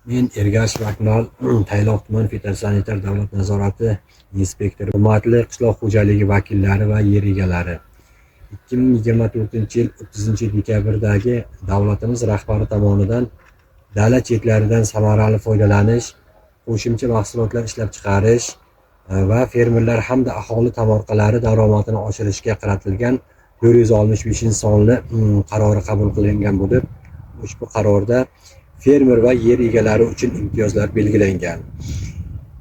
Men Ergashev Akmal, Tayloq tuman fitosanitar davlat nazorati inspektori. Hurmatli qishloq xo'jaligi vakillari va yer egalari. 2024-yil 30-dekabrdagi davlatimiz rahbari tomonidan dala chetlaridan samarali foydalanish, qo'shimcha mahsulotlar ishlab chiqarish va fermerlar hamda aholi tomorqalari daromadini oshirishga qaratilgan 465-sonli qarori qabul qilingan bo'lib, ushbu qarorda fermer va yer egalari uchun imtiyozlar belgilangan.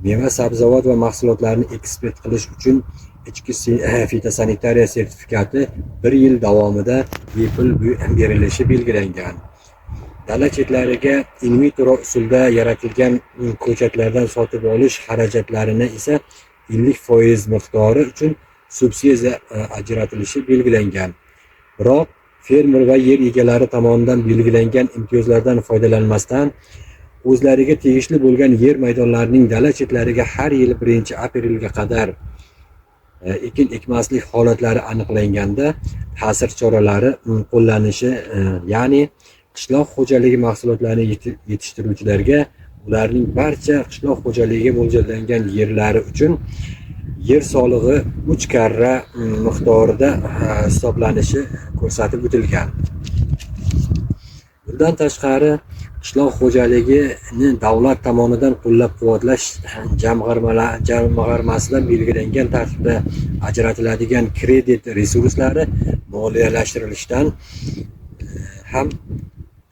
Meva, sabzavot va mahsulotlarni eksport qilish uchun ichki fitosanitariya sertifikati 1 yil davomida bepul berilishi belgilangan. Dala chetlariga in vitro usulda yaratilgan ko'chatlardan sotib olish xarajatlarini esa 50% miqdori uchun subsidiya ajratilishi belgilangan. Biroq fermer va yer egalari tomonidan belgilangan imtiyozlardan foydalanmasdan o'zlariga tegishli bo'lgan yer maydonlarining dala chetlariga har yil 1-aprelga qadar ekin ekmaslik holatlari aniqlanganda ta'sir choralari qo'llanishi, ya'ni qishloq xo'jaligi mahsulotlarini yetishtiruvchilarga ularning barcha qishloq xo'jaligiga mo'ljallangan yerlari uchun yer solig'i 3 karra miqdorida hisoblanishi ko'rsatib o'tilgan. Bundan tashqari, qishloq xo'jaligini davlat tomonidan qo'llab-quvvatlash jamg'armasidan belgilangan tartibda ajratiladigan kredit resurslari moliyalashtirilishdan ham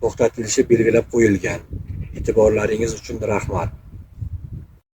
to'xtatilishi belgilab qo'yilgan. E'tiborlaringiz uchun rahmat.